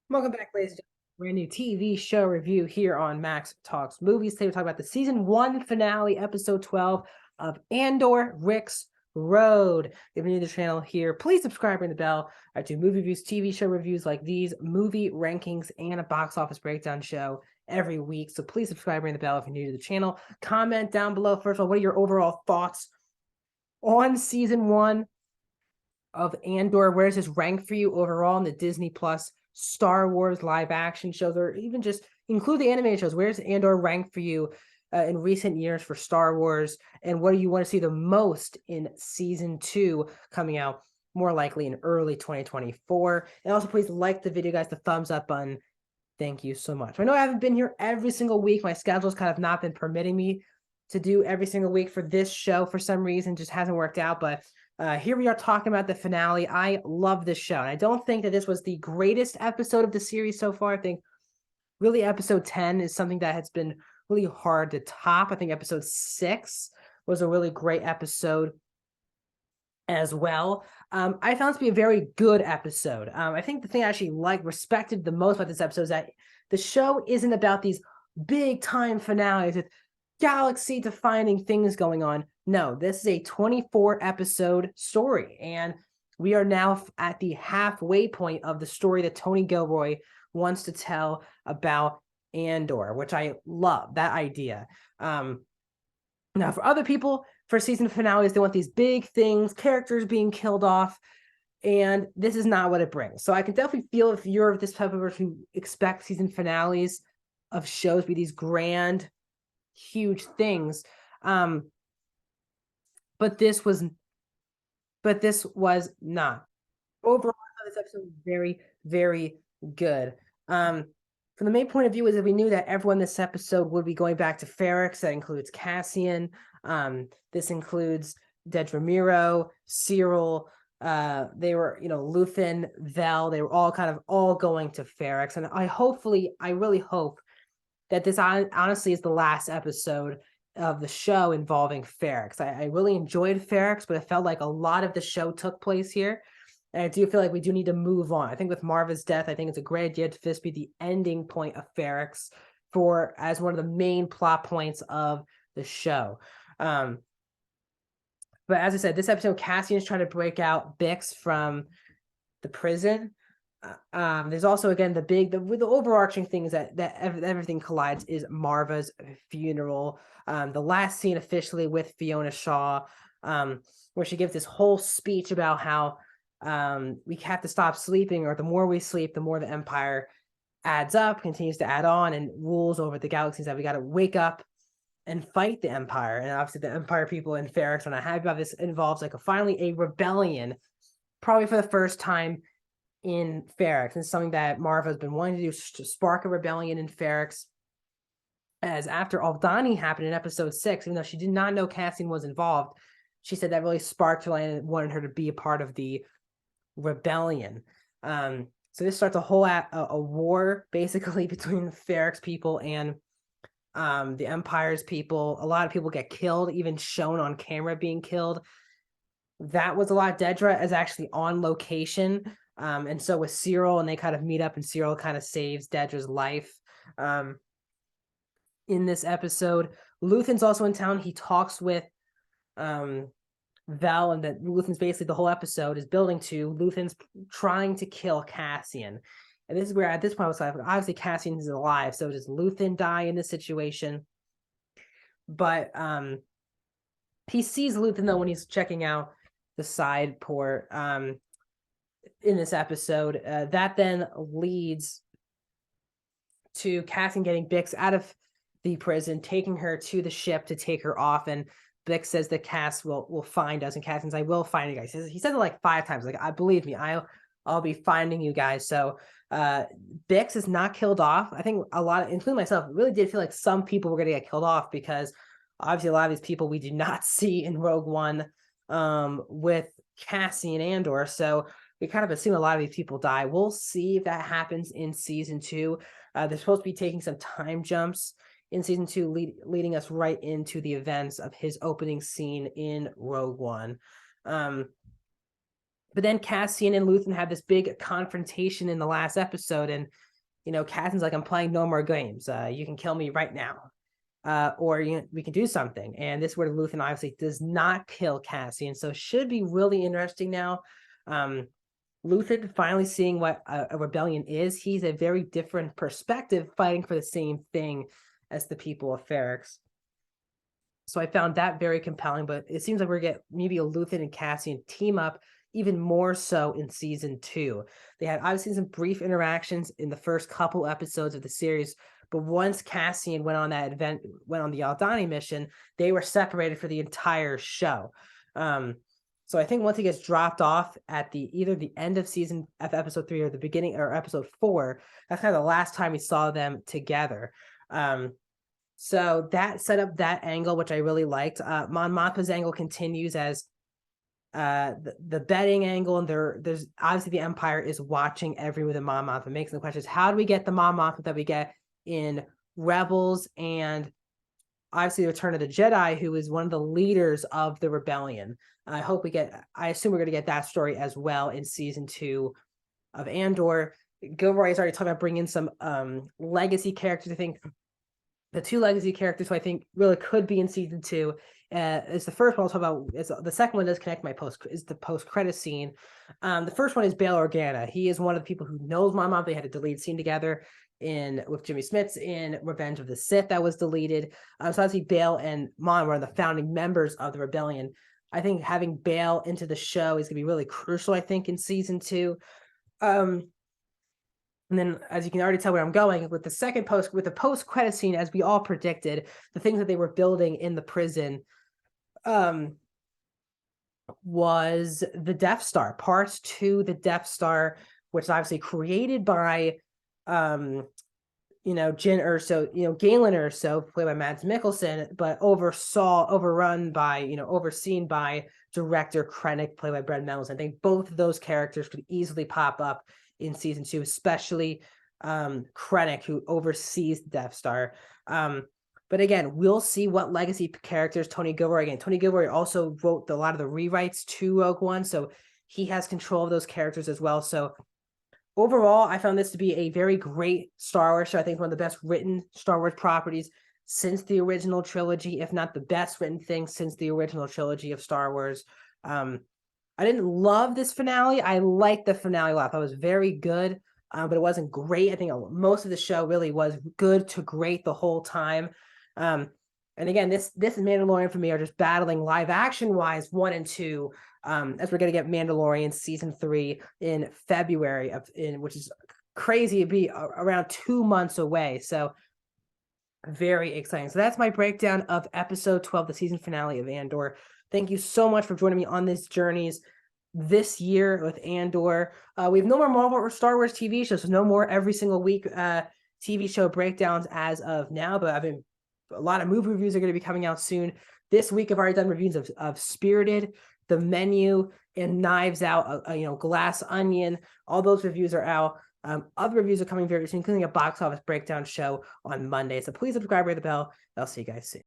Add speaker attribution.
Speaker 1: Welcome back, ladies and gentlemen. Brand new TV show review here on Max Talks Movies. Today we're talking about the season 1 finale, episode 12 of Andor Rick's Road. If you're new to the channel here, please subscribe, ring the bell. I do movie reviews, TV show reviews like these, movie rankings, and a box office breakdown show every week. So please subscribe, ring the bell if you're new to the channel. Comment down below. First of all, what are your overall thoughts on season 1 of Andor? Where does this rank for you overall in the Disney Plus Star Wars live action shows, or even just include the animated shows? Where's Andor rank for you in recent years for Star Wars? And what do you want to see the most in season 2 coming out more likely in early 2024? And also, please like the video, guys, the thumbs up button. Thank you so much. I know I haven't been here every single week. My schedule's kind of not been permitting me to do every single week for this show for some reason, just hasn't worked out. But here we are talking about the finale. I love this show. And I don't think that this was the greatest episode of the series so far. I think really episode 10 is something that has been really hard to top. I think episode 6 was a really great episode as well. I found it to be a very good episode. I think the thing I actually respected the most about this episode is that the show isn't about these big time finales with galaxy defining things going on. No, this is a 24 episode story, and we are now at the halfway point of the story that Tony Gilroy wants to tell about Andor, which I love that idea. Now, for other people, for season finales, they want these big things, characters being killed off, and this is not what it brings. So I can definitely feel if you're this type of person who expects season finales of shows be these grand, huge things. But this was not. Overall, this episode was very, very good. From the main point of view is that we knew that everyone this episode would be going back to Ferrix. That includes Cassian. This includes Dedra Meero, Cyril. They were, Luthen, Vel. They were all kind of all going to Ferrix. And I really hope that this honestly is the last episode of the show involving Ferrix. I really enjoyed Ferrix, but it felt like a lot of the show took place here. And I do feel like we do need to move on. I think with Marva's death, I think it's a great idea to this be the ending point of Ferrix as one of the main plot points of the show. But as I said, this episode, Cassian is trying to break out Bix from the prison. There's also, again, the overarching thing is that everything collides is Marva's funeral. The last scene officially with Fiona Shaw, where she gives this whole speech about how we have to stop sleeping, or the more we sleep, the more the Empire adds up, continues to add on, and rules over the galaxies. That we got to wake up and fight the Empire. And obviously, the Empire people in Ferrix are not happy about this. Involves finally a rebellion, probably for the first time in Ferrix. It's something that Marva has been wanting to do, to spark a rebellion in Ferrix. As after Aldhani happened in episode 6, even though she did not know Cassian was involved, she said that really sparked her and wanted her to be a part of the rebellion. So this starts a war basically between the Ferrix people and the Empire's people. A lot of people get killed, even shown on camera being killed. That was a lot. Dedra is actually on location. And so with Cyril, and they kind of meet up, and Cyril kind of saves Dedra's life in this episode. Luthen's also in town. He talks with Vel, and that Luthen's basically the whole episode is building to Luthen's trying to kill Cassian. And this is where at this point I was like, obviously Cassian is alive, so does Luthen die in this situation? But he sees Luthen though when he's checking out the side port in this episode. That then leads to Cassian getting Bix out of the prison, taking her to the ship to take her off, and Bix says that Cass will find us, and Cassian says, "I will find you guys." He said it like 5 times. Like, I believe me, I'll be finding you guys. So Bix is not killed off. I think a lot, including myself, really did feel like some people were going to get killed off, because obviously a lot of these people we did not see in Rogue One with Cassian Andor. So we kind of assume a lot of these people die. We'll see if that happens in season 2. They're supposed to be taking some time jumps in season 2, leading us right into the events of his opening scene in Rogue One. But then Cassian and Luthen have this big confrontation in the last episode, and Cassian's like, "I'm playing no more games. You can kill me right now, or we can do something." And this is where Luthen obviously does not kill Cassian, so it should be really interesting now. Luthen finally seeing what a rebellion is. He's a very different perspective, fighting for the same thing as the people of Ferrix. So I found that very compelling, but it seems like we're going to get maybe a Luthen and Cassian team up even more so in season 2. They had obviously some brief interactions in the first couple episodes of the series, but once Cassian went on that event, went on the Aldhani mission, they were separated for the entire show. So I think once he gets dropped off at either the end of episode 3 or the beginning or episode 4, that's kind of the last time we saw them together. So that set up that angle, which I really liked. Mon Mothma's angle continues as the betting angle, and there's obviously the Empire is watching every move that Mon Mothma makes. And the question is, how do we get the Mon Mothma that we get in Rebels and obviously Return of the Jedi, who is one of the leaders of the rebellion? I assume we're going to get that story as well in season 2 of Andor. Gilroy has already talked about bringing some legacy characters. I think the 2 legacy characters who I think really could be in season 2 is the first one I'll talk about. The second one does connect the post-credit scene. The first one is Bail Organa. He is one of the people who knows my mom. They had a deleted scene together with Jimmy Smits in Revenge of the Sith that was deleted. So obviously Bail and Mon were the founding members of the rebellion. I think having Bail into the show is going to be really crucial, I think, in season 2. And then, as you can already tell where I'm going, with the post-credit scene, as we all predicted, the things that they were building in the prison was the Death Star, Part 2, the Death Star, which is obviously created by Jyn Erso, Galen Erso, played by Mads Mikkelsen, but overseen by director Krennic, played by Brett Reynolds. I think both of those characters could easily pop up in season 2, especially Krennic, who oversees the Death Star. But again, we'll see what legacy characters Tony Gilroy also wrote a lot of the rewrites to Rogue One, so he has control of those characters as well. So overall, I found this to be a very great Star Wars show. I think one of the best written Star Wars properties since the original trilogy, if not the best written thing since the original trilogy of Star Wars. I didn't love this finale. I liked the finale a lot. I thought it was very good, but it wasn't great. I think most of the show really was good to great the whole time. And again, this Mandalorian for me are just battling live action wise 1 and 2, as we're going to get Mandalorian season 3 in February which is crazy. It'd be around 2 months away. So very exciting. So that's my breakdown of episode 12, the season finale of Andor. Thank you so much for joining me on these journeys this year with Andor. We have no more Marvel or Star Wars TV shows, so no more every single week TV show breakdowns as of now, but a lot of movie reviews are going to be coming out soon. This week, I've already done reviews of Spirited, The Menu, and Knives Out, Glass Onion. All those reviews are out. Other reviews are coming very soon, including a box office breakdown show on Monday. So please subscribe, ring the bell. I'll see you guys soon.